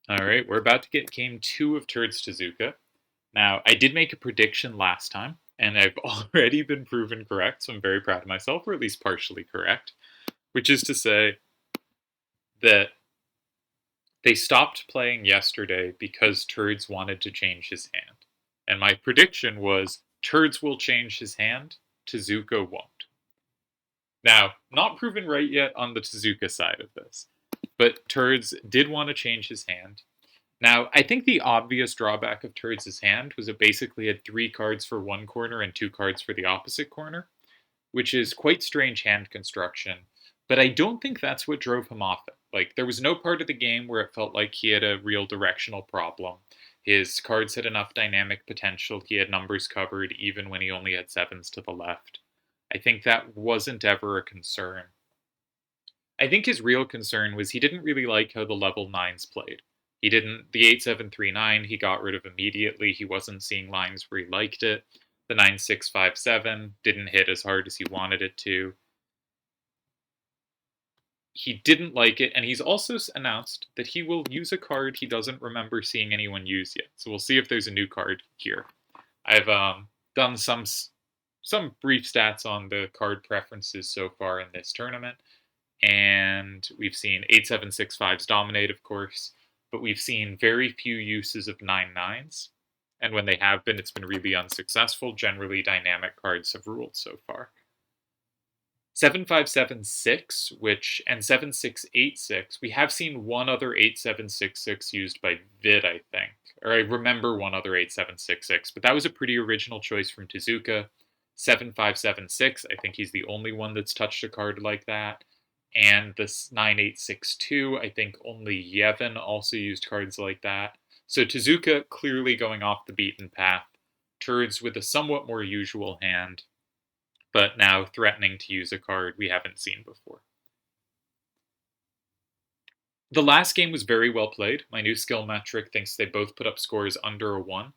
All right, we're about to get game two of Turdz Tezuka. Now, I did make a prediction last time, and I've already been proven correct, so I'm very proud of myself, or at least partially correct, which is to say that they stopped playing yesterday because Turdz wanted to change his hand. And my prediction was Turdz will change his hand, Tezuka won't. Now, not proven right yet on the Tezuka side of this, but Turdz did want to change his hand. Now, I think the obvious drawback of Turd's hand was it basically had 3 cards for one corner and 2 cards for the opposite corner, which is quite strange hand construction. But I don't think that's what drove him off it. Like, there was no part of the game where it felt like he had a real directional problem. His cards had enough dynamic potential, he had numbers covered even when he only had sevens to the left. I think that wasn't ever a concern. I think his real concern was he didn't really like how the level 9s played. He didn't, the 8739 he got rid of immediately. He wasn't seeing lines where he liked it. The 9657 didn't hit as hard as he wanted it to. He didn't like it, and he's also announced that he will use a card he doesn't remember seeing anyone use yet. So we'll see if there's a new card here. I've done some brief stats on the card preferences so far in this tournament, and we've seen 8765s dominate, of course, but we've seen very few uses of 99s. And when they have been, it's been really unsuccessful. Generally, dynamic cards have ruled so far. 7576, and 7686, we have seen one other 8766 used by Vid, I think. Or I remember one other 8766, but that was a pretty original choice from Tezuka. 7576, I think he's the only one that's touched a card like that. And this 9862, I think only Yevon also used cards like that. So Tezuka clearly going off the beaten path. Turdz with a somewhat more usual hand, but now threatening to use a card we haven't seen before. The last game was very well played. My new skill metric thinks they both put up scores under a 1.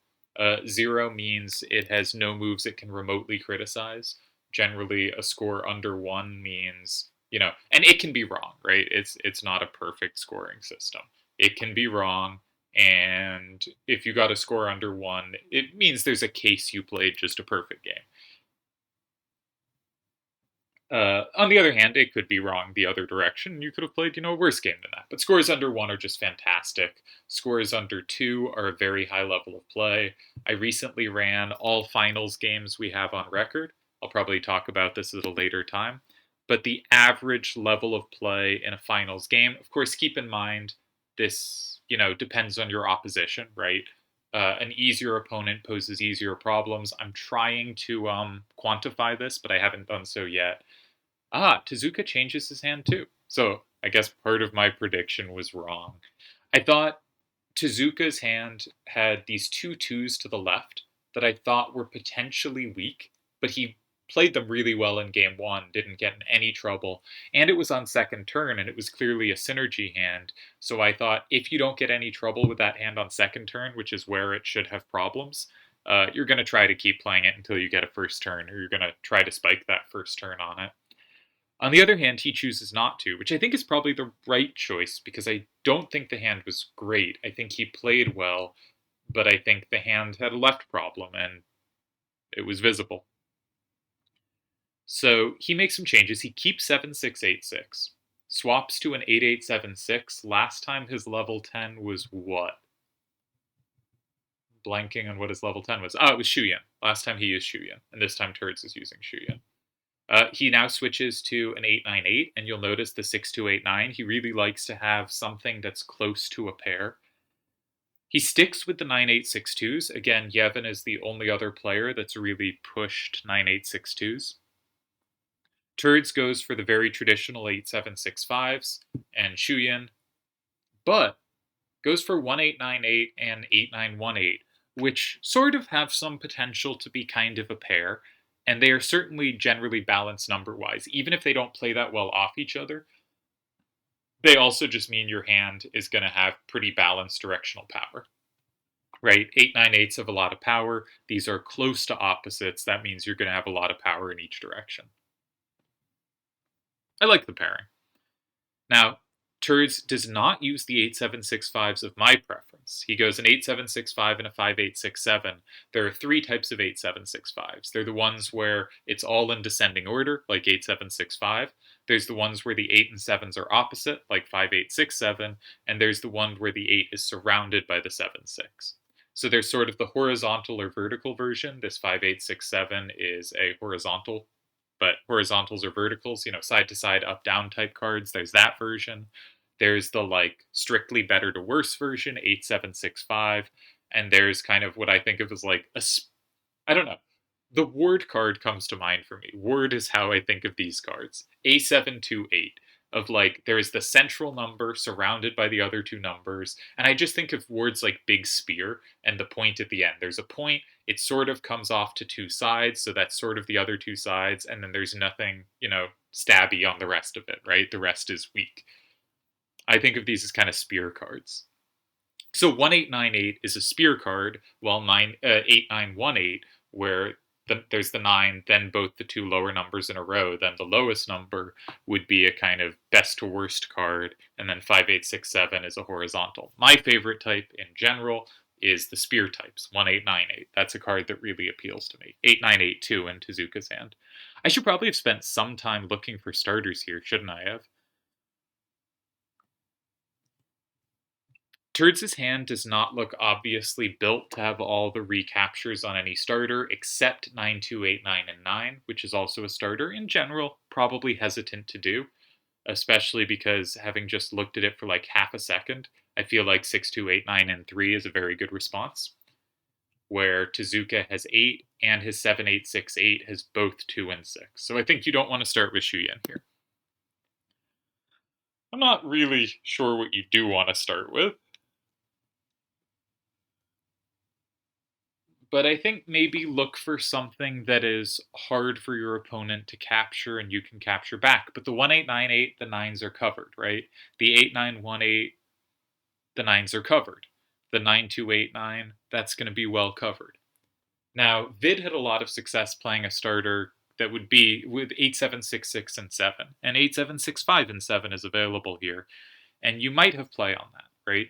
0 means it has no moves it can remotely criticize. Generally, a score under 1 means, and it can be wrong, right? It's not a perfect scoring system. It can be wrong, and if you got a score under 1, it means there's a case you played just a perfect game. On the other hand, it could be wrong the other direction. You could have played, a worse game than that. But scores under 1 are just fantastic. Scores under 2 are a very high level of play. I recently ran all finals games we have on record. I'll probably talk about this at a later time. But the average level of play in a finals game, of course, keep in mind this, depends on your opposition, right? An easier opponent poses easier problems. I'm trying to quantify this, but I haven't done so yet. Tezuka changes his hand too. So I guess part of my prediction was wrong. I thought Tezuka's hand had these 2 2s to the left that I thought were potentially weak, but he played them really well in game 1, didn't get in any trouble, and it was on second turn, and it was clearly a synergy hand. So I thought if you don't get any trouble with that hand on second turn, which is where it should have problems, you're going to try to keep playing it until you get a first turn, or you're going to try to spike that first turn on it. On the other hand, he chooses not to, which I think is probably the right choice because I don't think the hand was great. I think he played well, but I think the hand had a left problem and it was visible. So he makes some changes. He keeps 7686, swaps to an 8876. Last time his level 10 was what? Blanking on what his level 10 was. It was Shuyan. Last time he used Shuyan, and this time Turdz is using Shuyan. He now switches to an 898, and you'll notice the 6289. He really likes to have something that's close to a pair. He sticks with the 9862s. Again, Yevon is the only other player that's really pushed 9862s. Turdz goes for the very traditional 8765s and Shuyan, but goes for 1898 and 8918, which sort of have some potential to be kind of a pair. And they are certainly generally balanced number-wise. Even if they don't play that well off each other, they also just mean your hand is going to have pretty balanced directional power. Right? 898s have a lot of power. These are close to opposites. That means you're going to have a lot of power in each direction. I like the pairing. Now, Turdz does not use the 8765s of my preference. He goes an 8765 and a 5867. There are three types of 8765s. They're the ones where it's all in descending order, like 8765. There's the ones where the 8 and 7s are opposite, like 5867. And there's the one where the 8 is surrounded by the 7 6. So there's sort of the horizontal or vertical version. This 5867 is a horizontal, but horizontals or verticals, side to side, up down type cards. There's that version. There's the like strictly better to worse version, 8765, and there's kind of what I think of as like I don't know. The ward card comes to mind for me. Ward is how I think of these cards. A728 of like there is the central number surrounded by the other two numbers, and I just think of words like big spear and the point at the end. There's a point, it sort of comes off to two sides, so that's sort of the other two sides, and then there's nothing, stabby on the rest of it, right? The rest is weak. I think of these as kind of spear cards. So 1898 is a spear card, while 8918, where there's the 9, then both the two lower numbers in a row, then the lowest number would be a kind of best to worst card, and then 5867 is a horizontal. My favorite type in general is the spear types, 1898. That's a card that really appeals to me. 8982 in Tezuka's hand. I should probably have spent some time looking for starters here, shouldn't I have? Turd's hand does not look obviously built to have all the recaptures on any starter except 9289 and 9, which is also a starter. In general, probably hesitant to do, especially because having just looked at it for like half a second, I feel like 6289 and 3 is a very good response. Where Tezuka has 8 and his 7868 has both 2 and 6. So I think you don't want to start with Shuyen here. I'm not really sure what you do want to start with. But I think maybe look for something that is hard for your opponent to capture and you can capture back. But the 1898, the 9s are covered, right? The 8918, the 9s are covered. The 9289, that's going to be well covered. Now, Vid had a lot of success playing a starter that would be with 8766 and 7. And 8765 and 7 is available here. And you might have play on that, right?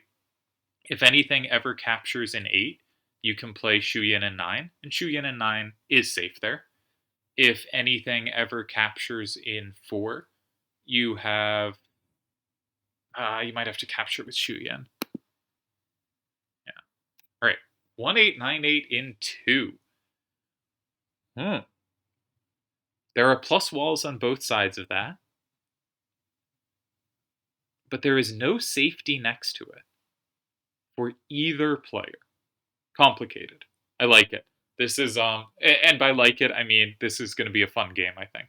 If anything ever captures in 8, you can play Shuyin in 9, and Shuyin in 9 is safe there. If anything ever captures in 4, you have... you might have to capture it with Shuyin. Yeah. Alright. 1898 in 2. There are plus walls on both sides of that. But there is no safety next to it for either player. Complicated. I like it. This is and by like it I mean this is going to be a fun game, I think.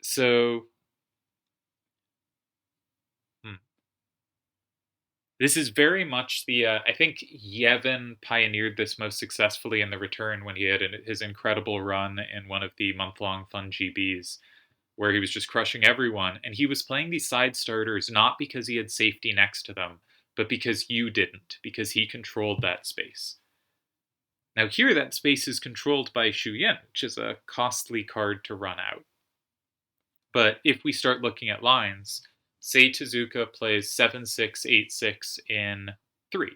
So this is very much the I think Yevon pioneered this most successfully in the return when he had his incredible run in one of the month-long fun GBs where he was just crushing everyone, and he was playing these side starters not because he had safety next to them, but because you didn't, because he controlled that space. Now here that space is controlled by Shuyin, which is a costly card to run out. But if we start looking at lines, say Tezuka plays 7686 in 3.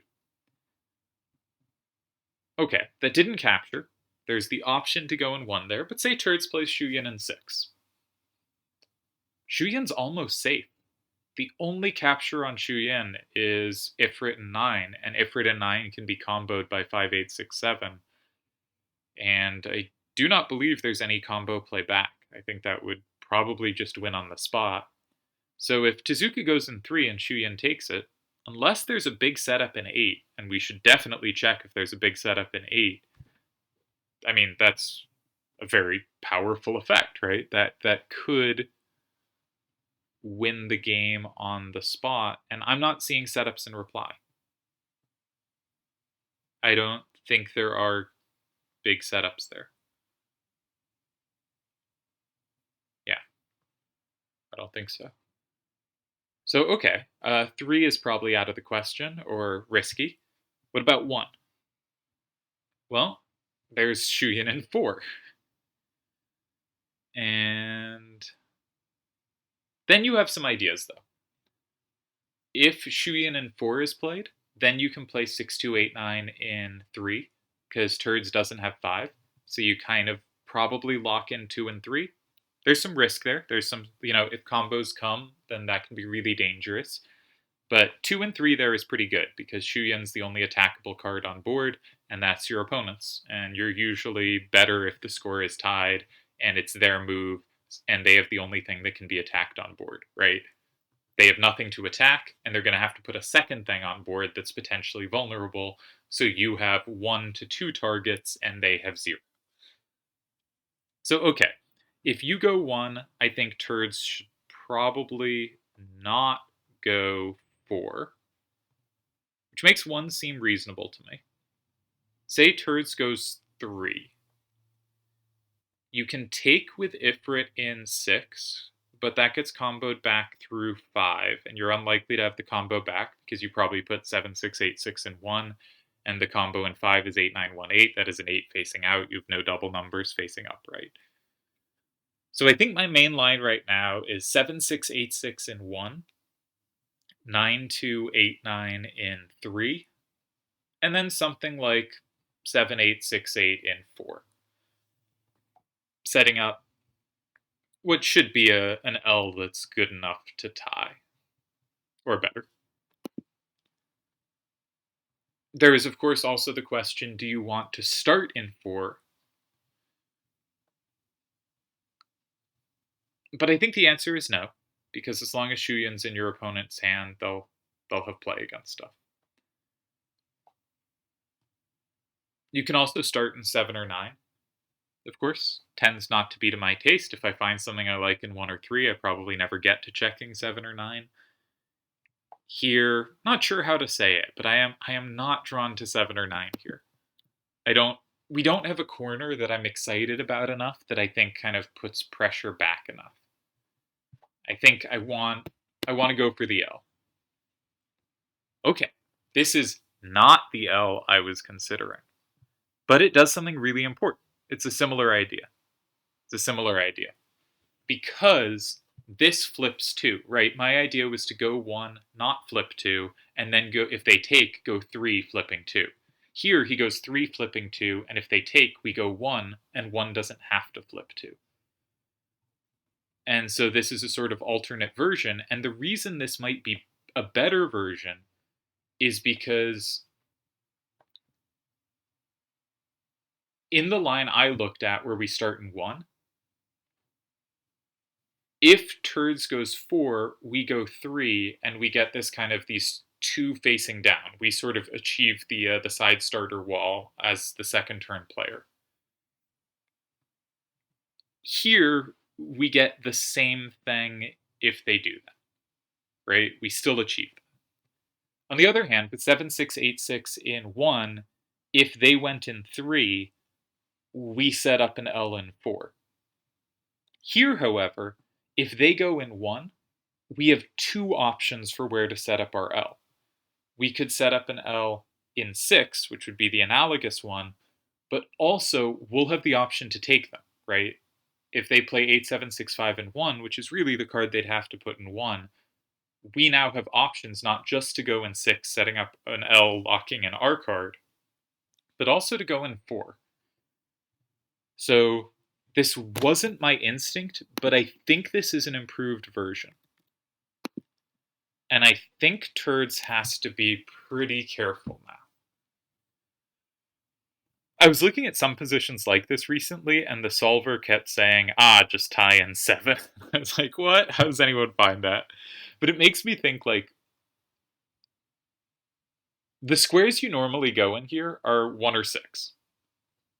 Okay, that didn't capture. There's the option to go in 1 there, but say Turdz plays Shuyin in 6. Shuyin's almost safe. The only capture on Shuyin is Ifrit in 9, and Ifrit in 9 can be comboed by 5867. And I do not believe there's any combo play back. I think that would probably just win on the spot. So if Tezuka goes in 3 and Shuyin takes it, unless there's a big setup in 8, and we should definitely check if there's a big setup in 8, I mean, that's a very powerful effect, right? That could win the game on the spot, and I'm not seeing setups in reply. I don't think there are big setups there. Yeah, I don't think so. So, okay, 3 is probably out of the question, or risky. What about 1? Well, there's Shuyin in 4. And then you have some ideas, though. If Shuyan in 4 is played, then you can play 6289 in 3, because Turdz doesn't have 5. So you kind of probably lock in 2 and 3. There's some risk there. There's some, if combos come, then that can be really dangerous. But 2 and 3 there is pretty good, because Shuyan's the only attackable card on board, and that's your opponent's. And you're usually better if the score is tied, and it's their move, and they have the only thing that can be attacked on board, right? They have nothing to attack, and they're going to have to put a second thing on board that's potentially vulnerable, so you have 1 to 2 targets, and they have 0. So, okay, if you go 1, I think Turdz should probably not go 4, which makes 1 seem reasonable to me. Say Turdz goes 3. You can take with Ifrit in 6, but that gets comboed back through 5, and you're unlikely to have the combo back because you probably put 7, 6, 8, 6 in 1, and the combo in 5 is 8, 9, 1, 8. That is an 8 facing out. You have no double numbers facing upright. So I think my main line right now is 7, 6, 8, 6 in 1, 9, 2, 8, 9 in 3, and then something like 7, 8, 6, 8 in 4. Setting up what should be an L that's good enough to tie, or better. There is, of course, also the question, do you want to start in 4? But I think the answer is no, because as long as Shuyan's in your opponent's hand, they'll have play against stuff. You can also start in 7 or 9. Of course, tends not to be to my taste. If I find something I like in 1 or 3, I probably never get to checking 7 or 9. Here, not sure how to say it, but I am not drawn to 7 or 9 here. We don't have a corner that I'm excited about enough that I think kind of puts pressure back enough. I think I want to go for the L. Okay, this is not the L I was considering, but it does something really important. It's a similar idea. Because this flips 2, right? My idea was to go 1, not flip 2, and then go, if they take, go 3, flipping 2. Here, he goes 3, flipping 2, and if they take, we go 1, and 1 doesn't have to flip 2. And so this is a sort of alternate version, and the reason this might be a better version is because in the line I looked at where we start in 1, if Turdz goes 4, we go 3, and we get this kind of these 2 facing down. We sort of achieve the side starter wall as the second turn player. Here, we get the same thing if they do that, right? We still achieve that. On the other hand, with 7, 6, 8, 6 in 1, if they went in 3, we set up an L in 4. Here, however, if they go in 1, we have 2 options for where to set up our L. We could set up an L in 6, which would be the analogous one, but also we'll have the option to take them, right? If they play 8, 7, 6, 5 in 1, which is really the card they'd have to put in 1, we now have options not just to go in 6, setting up an L, locking in our card, but also to go in 4. So this wasn't my instinct, but I think this is an improved version. And I think Turdz has to be pretty careful now. I was looking at some positions like this recently, and the solver kept saying, just tie in 7. I was like, what? How does anyone find that? But it makes me think, like, the squares you normally go in here are 1 or 6.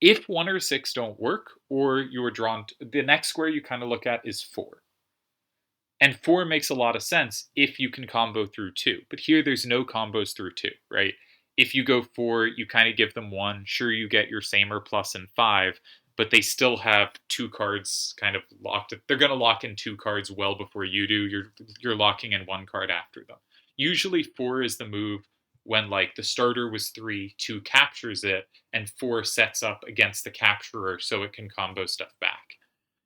If 1 or 6 don't work, or you are drawn to, the next square you kind of look at is 4. And 4 makes a lot of sense if you can combo through 2. But here there's no combos through 2, right? If you go 4, you kind of give them 1. Sure, you get your same or plus in 5, but they still have 2 cards kind of locked. They're going to lock in 2 cards well before you do. You're locking in 1 card after them. Usually 4 is the move when, like, the starter was 3, 2 captures it, and 4 sets up against the capturer so it can combo stuff back.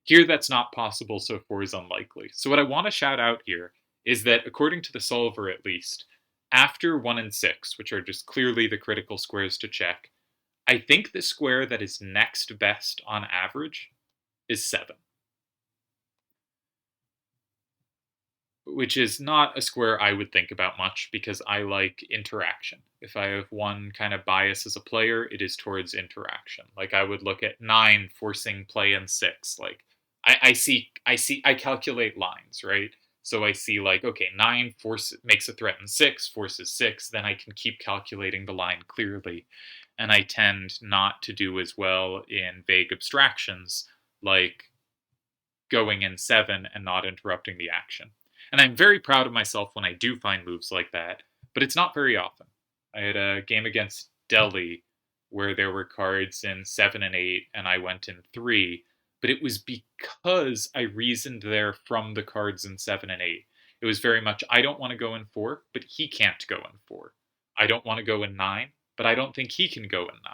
Here, that's not possible, so 4 is unlikely. So what I want to shout out here is that according to the solver at least, after 1 and 6, which are just clearly the critical squares to check, I think the square that is next best on average is 7. Which is not a square I would think about much because I like interaction. If I have one kind of bias as a player, it is towards interaction. Like I would look at 9 forcing play in 6. Like I calculate lines, right? So I see like, okay, 9 makes a threat in 6, forces 6, then I can keep calculating the line clearly. And I tend not to do as well in vague abstractions like going in 7 and not interrupting the action. And I'm very proud of myself when I do find moves like that, but it's not very often. I had a game against Delhi where there were cards in 7 and 8, and I went in 3, but it was because I reasoned there from the cards in 7 and 8. It was very much, I don't want to go in 4, but he can't go in 4. I don't want to go in 9, but I don't think he can go in 9.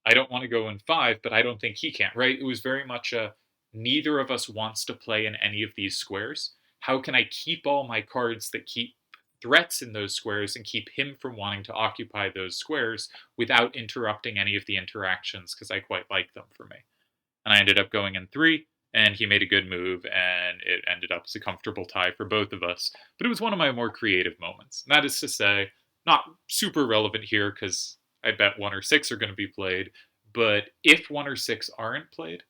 I don't want to go in 5, but I don't think he can, right? It was very much a, neither of us wants to play in any of these squares. How can I keep all my cards that keep threats in those squares and keep him from wanting to occupy those squares without interrupting any of the interactions because I quite like them for me. And I ended up going in 3, and he made a good move, and it ended up as a comfortable tie for both of us. But it was one of my more creative moments. And that is to say, not super relevant here because I bet 1 or 6 are going to be played, but if 1 or 6 aren't played,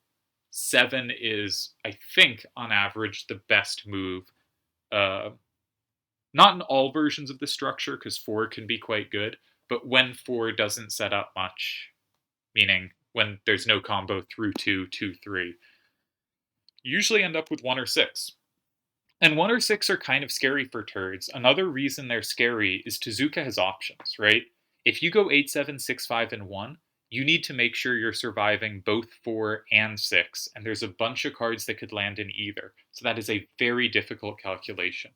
7 is, I think, on average, the best move. Uh, Not in all versions of the structure, because 4 can be quite good, but when 4 doesn't set up much, meaning when there's no combo through 2, 2, 3, you usually end up with 1 or 6. And 1 or 6 are kind of scary for Turdz. Another reason they're scary is Tezuka has options, right? If you go 8, 7, 6, 5, and 1, you need to make sure you're surviving both 4 and 6, and there's a bunch of cards that could land in either. So that is a very difficult calculation.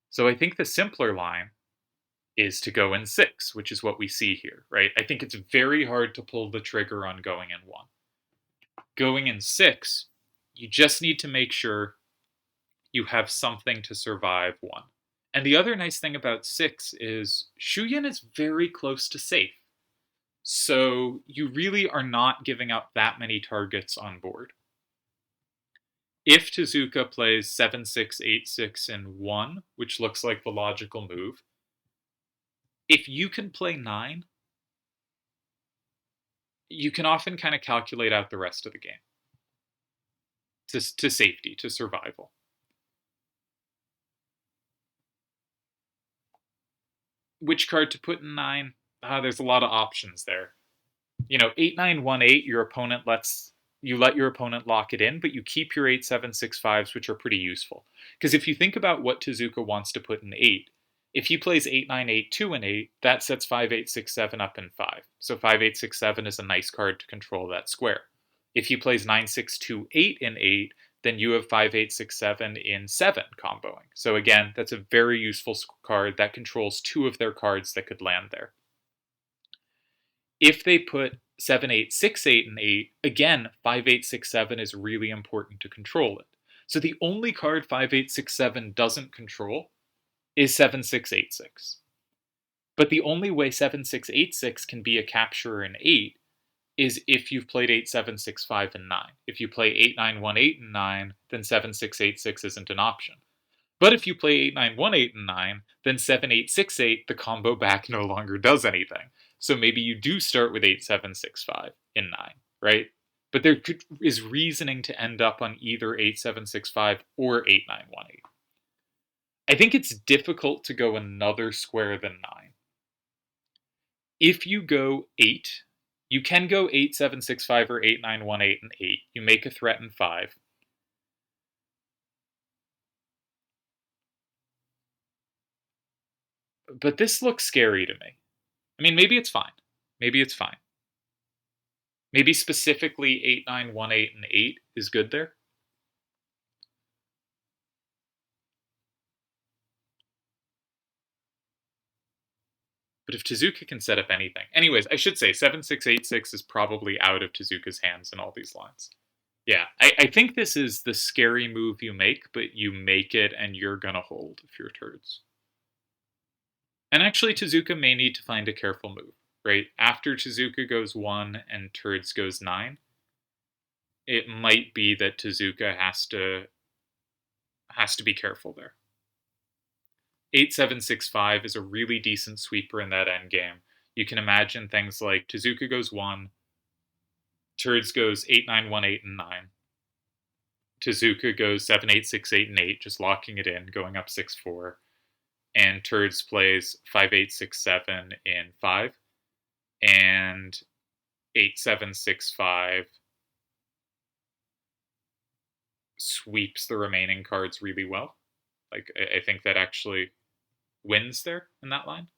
So I think the simpler line is to go in 6, which is what we see here, right? I think it's very hard to pull the trigger on going in 1. Going in 6, you just need to make sure you have something to survive 1. And the other nice thing about 6 is Shuyin is very close to safe. So you really are not giving up that many targets on board. If Tezuka plays 7, 6, 8, 6, and 1, which looks like the logical move, if you can play 9, you can often kind of calculate out the rest of the game. To safety, to survival. Which card to put in 9? There's a lot of options there. 8, 9, 1, 8, your opponent let your opponent lock it in, but you keep your 8, 7, 6, 5s, which are pretty useful. Because if you think about what Tezuka wants to put in 8, if he plays 8, 9, 8, 2, and 8, that sets 5, 8, 6, 7 up in 5. So 5, 8, 6, 7 is a nice card to control that square. If he plays 9, 6, 2, 8 in 8, then you have 5, 8, 6, 7 in 7 comboing. So again, that's a very useful card that controls 2 of their cards that could land there. If they put 7, 8, 6, 8, and 8, again, 5, 8, 6, 7 is really important to control it. So the only card 5, 8, 6, 7 doesn't control is 7, 6, 8, 6. But the only way 7, 6, 8, 6 can be a capturer in 8 is if you've played 8, 7, 6, 5, and 9. If you play 8, 9, 1, 8, and 9, then 7, 6, 8, 6 isn't an option. But if you play 8, 9, 1, 8, and 9, then 7, 8, 6, 8, the combo back no longer does anything. So maybe you do start with 8, 7, 6, 5 in 9, right? But there is reasoning to end up on either 8, 7, 6, 5 or 8, 9, 1, 8. I think it's difficult to go another square than 9. If you go 8, you can go 8, 7, 6, 5 or 8, 9, 1, 8, and 8. You make a threat in 5. But this looks scary to me. I mean, maybe it's fine. Maybe it's fine. Maybe specifically 8, 9, 1, 8, and 8 is good there. But if Tezuka can set up anything. Anyways, I should say 7, 6, 8, 6 is probably out of Tezuka's hands in all these lines. Yeah, I think this is the scary move you make, but you make it and you're gonna hold if you're Turds. And actually, Tezuka may need to find a careful move, right? After Tezuka goes 1 and Turds goes 9, it might be that Tezuka has to be careful there. 8765 is a really decent sweeper in that endgame. You can imagine things like Tezuka goes 1, Turds goes 8918 and 9. Tezuka goes 7868 and 8, just locking it in, going up 6-4. And Turds plays 5867 in 5. And 8765 sweeps the remaining cards really well. Like, I think that actually wins there in that line.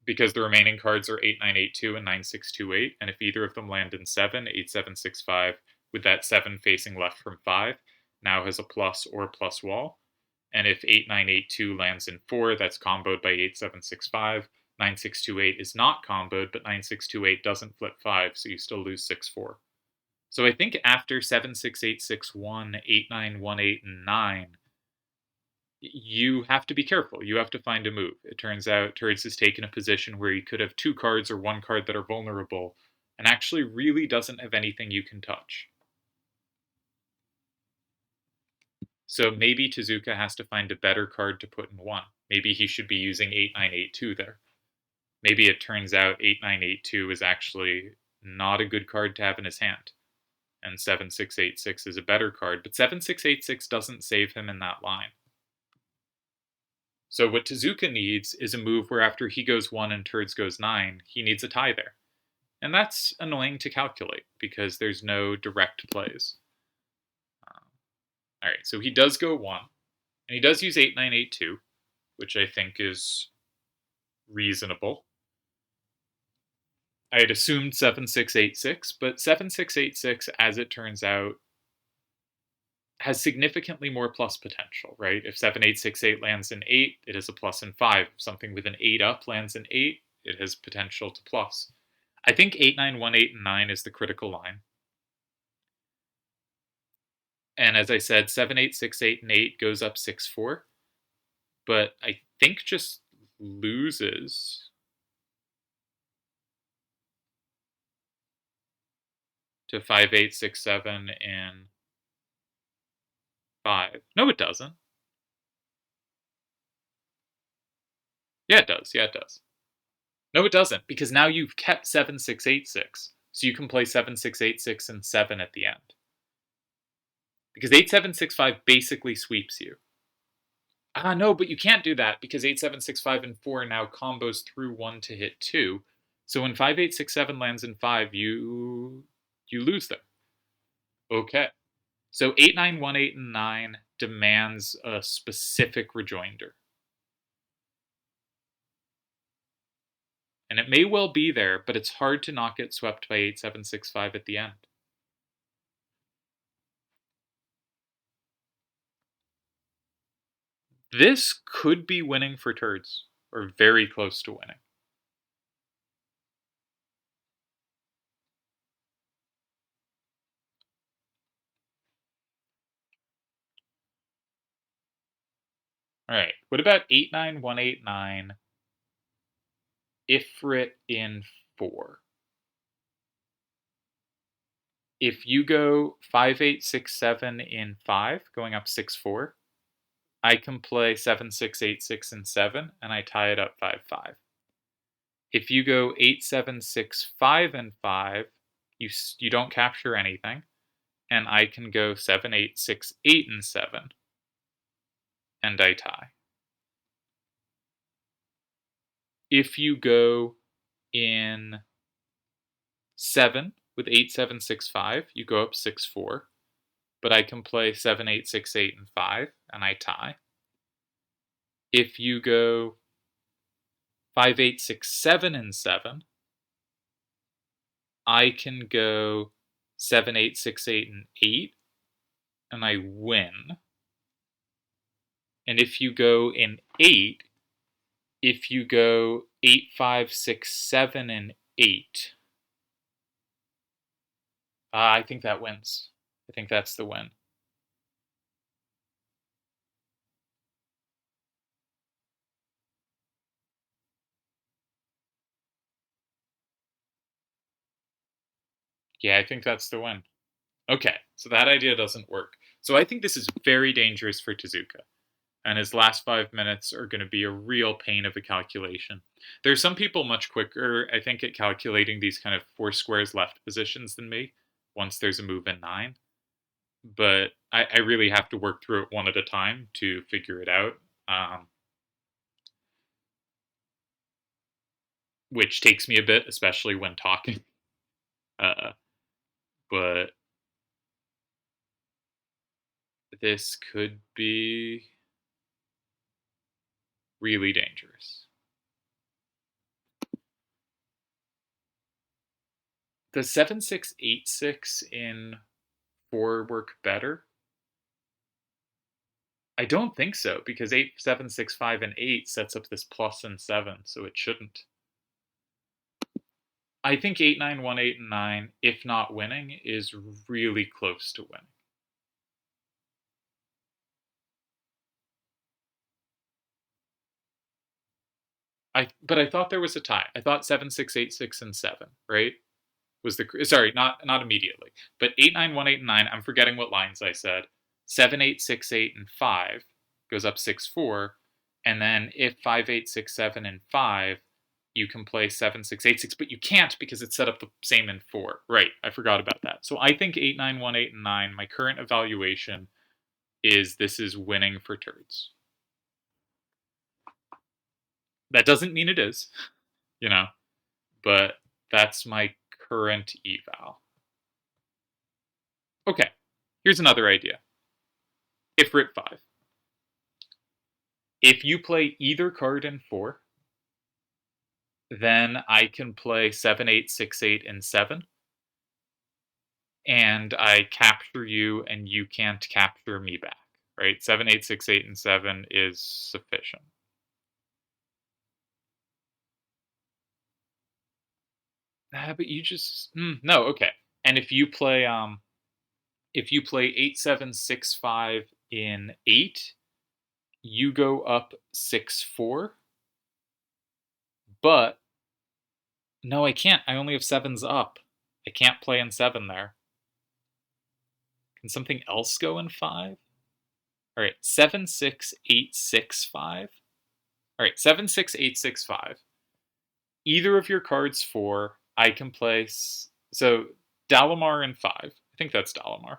Because the remaining cards are 8982 and 9628, and if either of them land in 7, 8765, with that 7 facing left from 5, now has a plus or plus wall. And if 8982 lands in 4, that's comboed by 8765. 9628 is not comboed, but 9628 doesn't flip 5, so you still lose 6-4. So I think after 76861, 8918, and 9, you have to be careful. You have to find a move. It turns out Turds has taken a position where he could have 2 cards or 1 card that are vulnerable, and actually really doesn't have anything you can touch. So maybe Tezuka has to find a better card to put in 1. Maybe he should be using 8982 there. Maybe it turns out 8982 is actually not a good card to have in his hand, and 7686 is a better card, but 7686 doesn't save him in that line. So what Tezuka needs is a move where after he goes 1 and Turds goes 9, he needs a tie there. And that's annoying to calculate, because there's no direct plays. Alright, so he does go 1, and he does use 8982, which I think is reasonable. I had assumed 7686, but 7686, as it turns out, has significantly more plus potential, right? If 7868 lands in 8, it has a plus in 5. If something with an 8 up lands in 8, it has potential to plus. I think 8918 and 9 is the critical line. And as I said, 7868 and 8 goes up 6-4. But I think just loses to 5867 and 5. No, it doesn't. Yeah, it does. Yeah, it does. No, it doesn't, because now you've kept 7686. So you can play 7686 and 7 at the end. Because 8765 basically sweeps you. No, but you can't do that, because 8765 and 4 now combos through 1 to hit 2. So when 5867 lands in 5, you lose them. Okay. So 8918 and 9 demands a specific rejoinder. And it may well be there, but it's hard to not get swept by 8765 at the end. This could be winning for Turds, or very close to winning. Alright, what about 89189 Ifrit in 4? If you go 5867 in 5, going up 6-4, I can play 7686 in 7, and I tie it up 5-5. If you go 8765 in 5, you don't capture anything, and I can go 7868 in 7, and I tie. If you go in 7 with 8765, you go up 6-4, but I can play 7868 and 5, and I tie. If you go 5867 and 7, I can go 7868 and 8, and I win. And if you go in 8, if you go 8567 and 8, I think that wins. I think that's the win. Yeah, I think that's the win. Okay, so that idea doesn't work. So I think this is very dangerous for Tezuka, and his last 5 minutes are going to be a real pain of a calculation. There's some people much quicker, I think, at calculating these kind of four squares left positions than me once there's a move in 9. But I really have to work through it one at a time to figure it out, which takes me a bit, especially when talking. Uh, but this could be really dangerous. Does 7686 in 4 work better? I don't think so, because 8765 and 8 sets up this plus and 7, so it shouldn't. I think 8918 and 9, if not winning, is really close to winning. But I thought there was a tie. I thought 7686 and 7, right? Was the sorry, not immediately. But 8918 and 9, I'm forgetting what lines I said. 7868 and 5 goes up 6-4, and then if 5867 and 5, you can play 7686, but you can't because it's set up the same in 4. Right, I forgot about that. So I think 8918 and 9, my current evaluation is this is winning for Turdz. That doesn't mean it is, you know, but that's my current eval. Okay, here's another idea. Ifrit 5. If you play either card in 4, then I can play 7868 and 7, and I capture you and you can't capture me back, right? 7868 and 7 is sufficient. But you just no, okay. And if you play 8765 in 8, you go up 6-4. But no, I can't. I only have 7s up. I can't play in 7 there. Can something else go in 5? All right, 76865. All right, 76865. Either of your cards 4, I can play. So Dalamar in 5. I think that's Dalamar.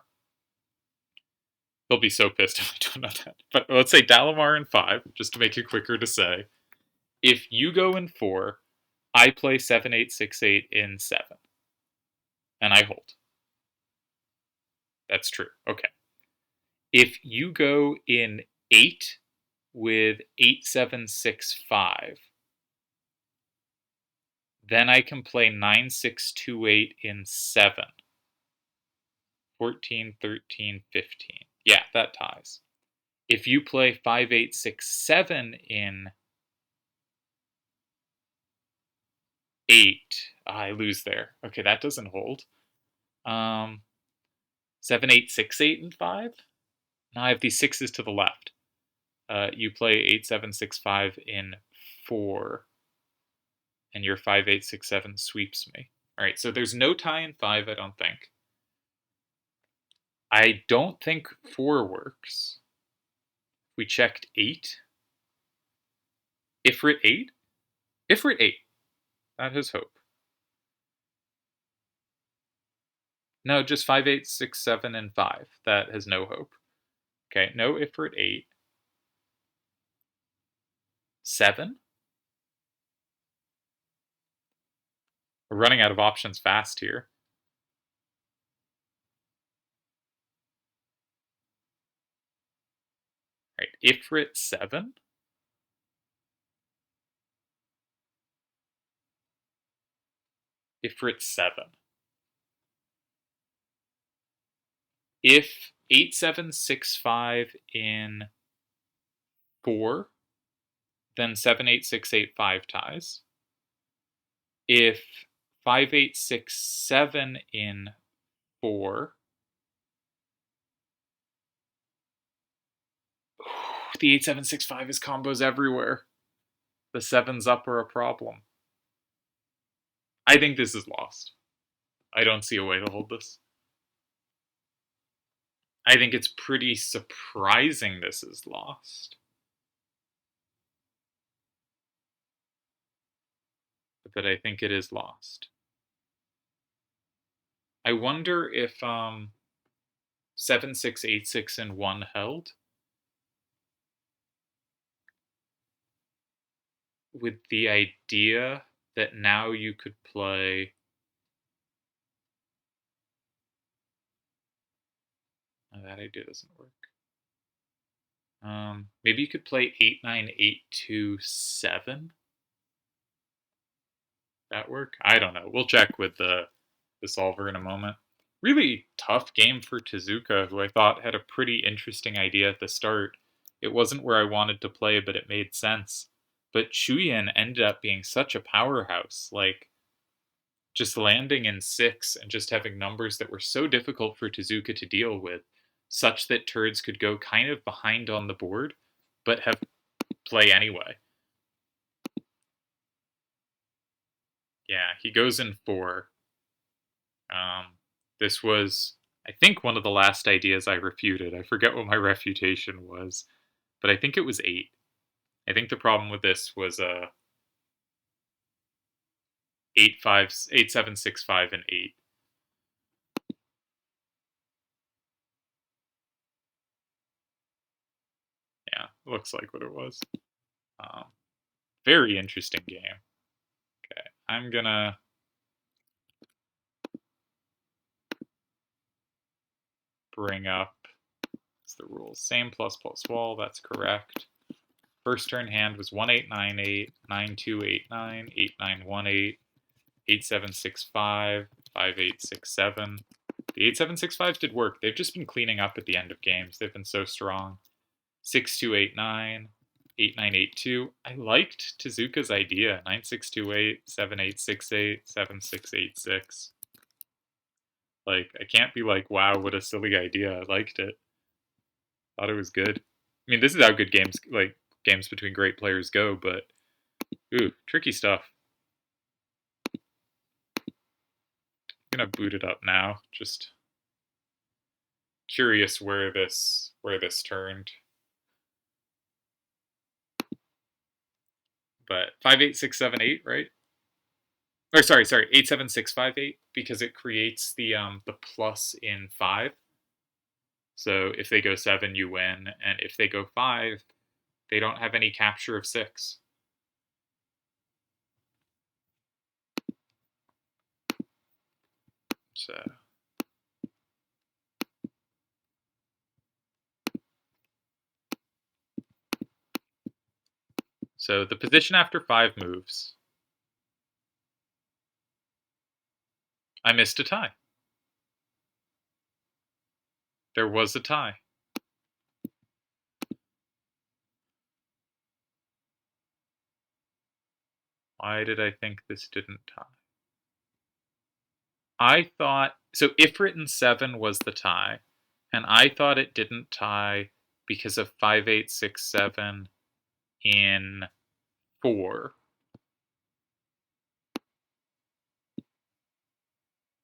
They'll be so pissed if I don't know that. But let's say Dalamar in 5, just to make it quicker to say. If you go in 4, I play 7868 in 7. And I hold. That's true. Okay. If you go in 8 with 8765, then I can play 9628 in 7. 14, 13, 15. Yeah, that ties. If you play 5867 in 8, I lose there. Okay, that doesn't hold. 7868 in 5? Now I have these 6s to the left. You play 8765 in 4, and your 5867 sweeps me. All right, so there's no tie in 5, I don't think. I don't think 4 works. We checked 8. Ifrit 8? Ifrit 8. That has hope. No, just 5867 and 5. That has no hope. Okay, no Ifrit 8. 7? We're running out of options fast here. All right, Ifrit 7? Ifrit 7. If 8765 in 4, then 78685 ties. If 5867 in 4. The 8765 is combos everywhere. The 7s up are a problem. I think this is lost. I don't see a way to hold this. I think it's pretty surprising this is lost. But I think it is lost. I wonder if 7686 and 1 held. With the idea that now you could play. Oh, that idea doesn't work. Maybe you could play 89827. That work? I don't know. We'll check with the solver in a moment. Really tough game for Tezuka, who I thought had a pretty interesting idea at the start. It wasn't where I wanted to play, but it made sense. But Shuyan ended up being such a powerhouse, like just landing in 6 and just having numbers that were so difficult for Tezuka to deal with, such that Turdz could go kind of behind on the board, but have play anyway. Yeah, he goes in 4. This was, I think, one of the last ideas I refuted. I forget what my refutation was, but I think it was 8. I think the problem with this was 8765 and 8. Yeah, looks like what it was. Very interesting game. Okay, I'm gonna bring up the rules. Same plus plus wall, that's correct. First turn hand was 1898, 9289, 8918, 8765, 5867. The 8765s did work. They've just been cleaning up at the end of games. They've been so strong. 6289, 8982. I liked Tezuka's idea. 9628, 7868, 7686. Like, I can't be like, wow, what a silly idea. I liked it. Thought it was good. I mean, this is how good games between great players go, but ooh, tricky stuff. I'm gonna boot it up now. Just curious where this turned. But 58678, right? Or sorry, 87658, because it creates the plus in 5. So if they go 7, you win, and if they go 5, they don't have any capture of 6. So the position after 5 moves. I missed a tie. There was a tie. Why did I think this didn't tie? I thought, so if written 7 was the tie, and I thought it didn't tie because of 5867 in 4.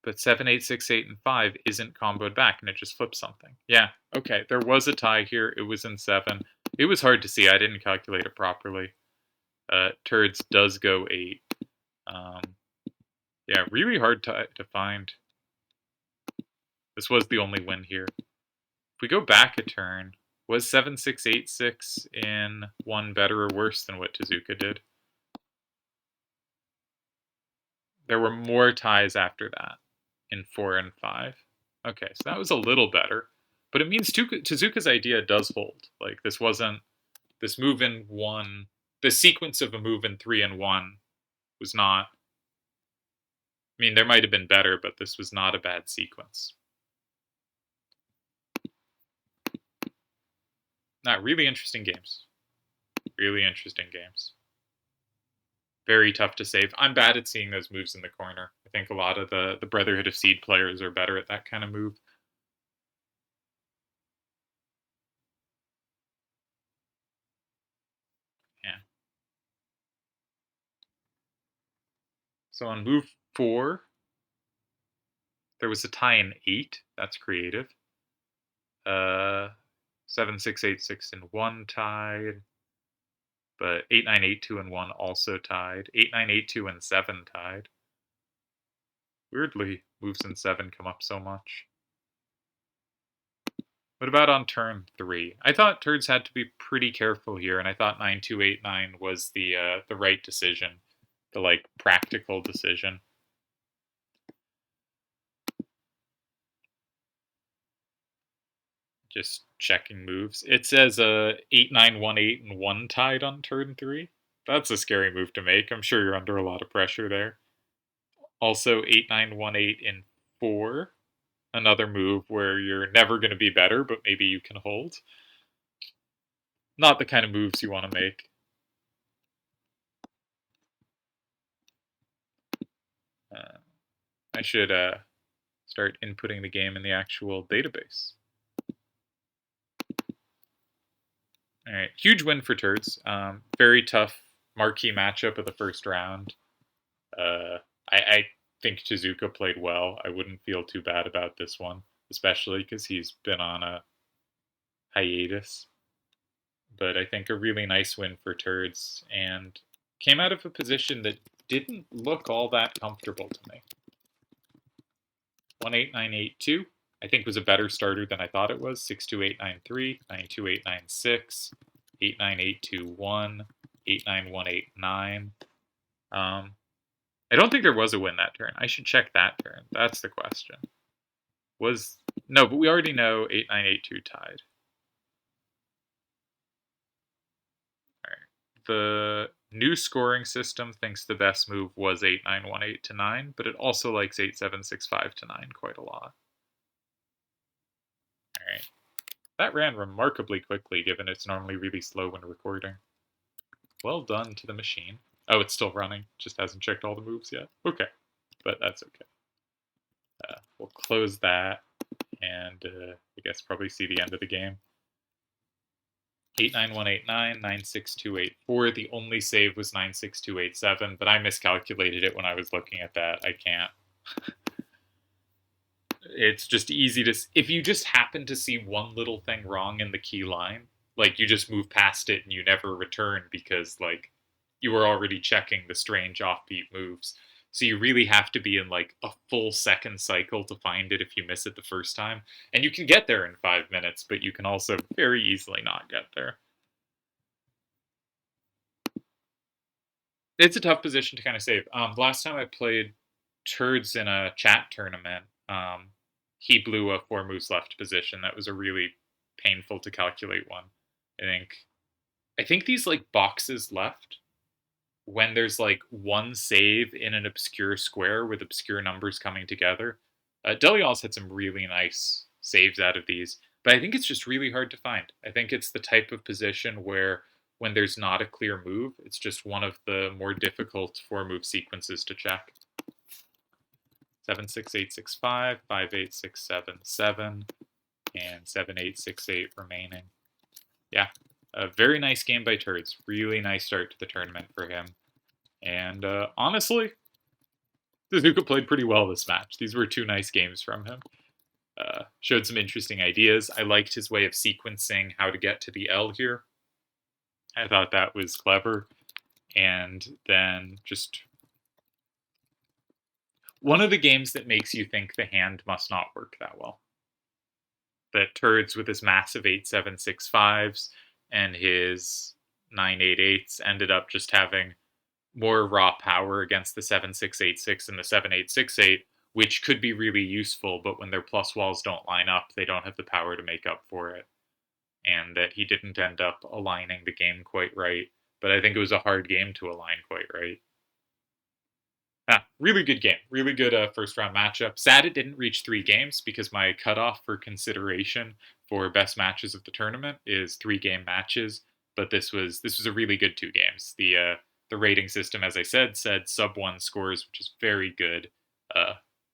But 7868 and 5 isn't comboed back, and it just flips something. Yeah, okay, there was a tie here. It was in 7. It was hard to see. I didn't calculate it properly. Turdz does go 8. Yeah, really hard to find. This was the only win here. If we go back a turn, was 7686 in 1 better or worse than what Tezuka did? There were more ties after that in 4 and 5. Okay, so that was a little better. But it means Tezuka's idea does hold. Like, this wasn't... This move in 1... The sequence of a move in 3 and 1 was not... I mean, there might have been better, but this was not a bad sequence. Really interesting games. Really interesting games. Very tough to save. I'm bad at seeing those moves in the corner. I think a lot of the Brotherhood of Seed players are better at that kind of move. Yeah. So on move 4, there was a tie in 8. That's creative. 7, 6, 8, 6, and 1 tied. But 8, 9, 8, 2, and 1 also tied. 8, 9, 8, 2, and 7 tied. Weirdly, moves in 7 come up so much. What about on turn 3? I thought Turdz had to be pretty careful here, and I thought 9, 2, 8, 9 was the right decision. The, like, practical decision. Just checking moves. It says 8, 9, 1, 8, and 1 tied on turn 3. That's a scary move to make. I'm sure you're under a lot of pressure there. Also 8, 9, 1, 8, and 4. Another move where you're never going to be better, but maybe you can hold. Not the kind of moves you want to make. I should start inputting the game in the actual database. All right, huge win for Turdz. Very tough marquee matchup of the first round. I think Tezuka played well. I wouldn't feel too bad about this one, especially because he's been on a hiatus. But I think a really nice win for Turdz, and came out of a position that didn't look all that comfortable to me. 18982, I think was a better starter than I thought it was. 62893, 92896, 89821, 89189. I don't think there was a win that turn. I should check that turn. That's the question. No, but we already know 8982 tied. All right. The new scoring system thinks the best move was 8918 to 9, but it also likes 8765 to 9 quite a lot. All right. That ran remarkably quickly, given it's normally really slow when recording. Well done to the machine. Oh, it's still running. Just hasn't checked all the moves yet. Okay, but that's okay. We'll close that, and I guess probably see the end of the game. 89189, 96284. The only save was 96287, but I miscalculated it when I was looking at that. I can't. It's just easy to... If you just happen to see one little thing wrong in the key line, like, you just move past it and you never return because, like, you were already checking the strange offbeat moves. So you really have to be in, like, a full second cycle to find it if you miss it the first time. And you can get there in 5 minutes, but you can also very easily not get there. It's a tough position to kind of save. Last time I played Turdz in a chat tournament, he blew a 4 moves left position. That was a really painful to calculate one. I think these, like, boxes left, when there's, like, one save in an obscure square with obscure numbers coming together. Delial's had some really nice saves out of these, but I think it's just really hard to find. I think it's the type of position where when there's not a clear move, it's just one of the more difficult 4 move sequences to check. 76865, 58677, and 7868 remaining. Yeah, a very nice game by Turdz. Really nice start to the tournament for him. And honestly, Tezuka played pretty well this match. These were 2 nice games from him. Showed some interesting ideas. I liked his way of sequencing how to get to the L here. I thought that was clever. And then just one of the games that makes you think the hand must not work that well. That Turdz with his massive 8-7-6-5s and his 9-8-8s ended up just having more raw power against the 7-6-8-6 and the 7-8-6-8, which could be really useful, but when their plus walls don't line up, they don't have the power to make up for it. And that he didn't end up aligning the game quite right, but I think it was a hard game to align quite right. Really good game. Really good first round matchup. Sad it didn't reach 3 games because my cutoff for consideration for best matches of the tournament is 3-game matches. But this was a really good 2 games. The The rating system, as I said sub 1 scores, which is very good.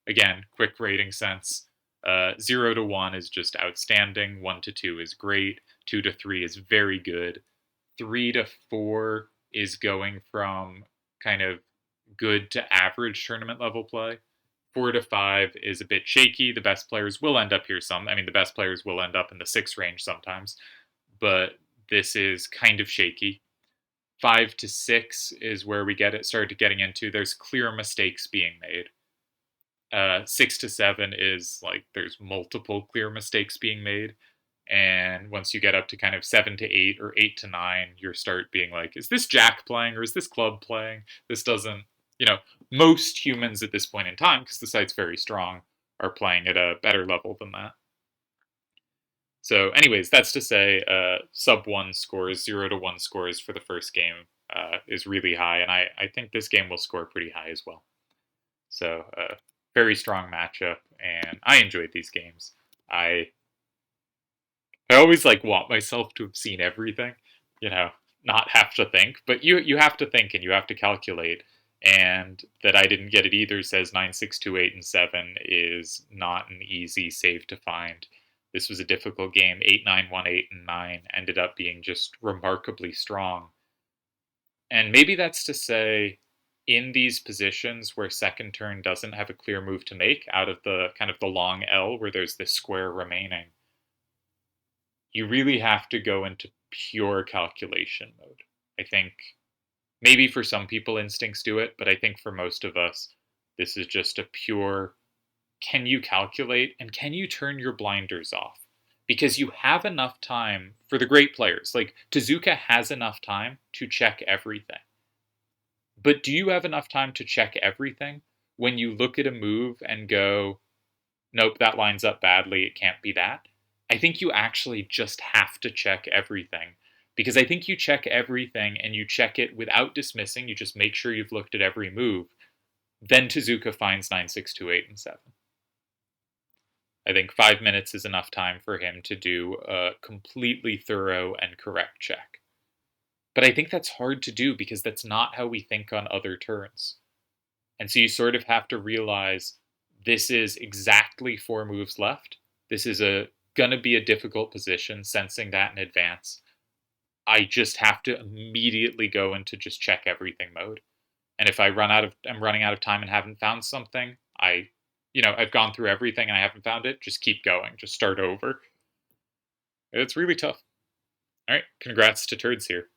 Again, quick rating sense. 0 to 1 is just outstanding. 1 to 2 is great. 2 to 3 is very good. 3 to 4 is going from kind of good to average tournament level play. 4 to 5 is a bit shaky. The best players will end up here some. I mean, the best players will end up in the 6 range sometimes, but this is kind of shaky. 5 to 6 is where we started getting into. There's clear mistakes being made. 6 to 7 is like there's multiple clear mistakes being made. And once you get up to kind of 7 to 8 or 8 to 9, you start being like, is this Jack playing or is this club playing? This doesn't, most humans at this point in time, because the site's very strong, are playing at a better level than that. So, anyways, that's to say, sub 1 scores, 0 to 1 scores for the first game is really high, and I think this game will score pretty high as well. So, very strong matchup, and I enjoyed these games. I always want myself to have seen everything, not have to think, but you have to think and you have to calculate. And that I didn't get it either says 9, 6, 2, 8, and 7 is not an easy save to find. This was a difficult game. 8, 9, 1, 8, and 9 ended up being just remarkably strong. And maybe that's to say, in these positions where second turn doesn't have a clear move to make out of the kind of the long L where there's this square remaining, you really have to go into pure calculation mode. I think maybe for some people instincts do it, but I think for most of us, this is just a pure, can you calculate and can you turn your blinders off? Because you have enough time for the great players. Like Tezuka has enough time to check everything. But do you have enough time to check everything when you look at a move and go, nope, that lines up badly, it can't be that? I think you actually just have to check everything. Because I think you check everything and you check it without dismissing, you just make sure you've looked at every move. Then Tezuka finds 9, 6, 2, 8, and 7. I think 5 minutes is enough time for him to do a completely thorough and correct check. But I think that's hard to do because that's not how we think on other turns. And so you sort of have to realize this is exactly 4 moves left. This is going to be a difficult position, sensing that in advance. I just have to immediately go into just check everything mode. And if I'm running out of time and haven't found something, I've gone through everything and I haven't found it, just keep going, just start over. It's really tough. All right, congrats to Turdz here.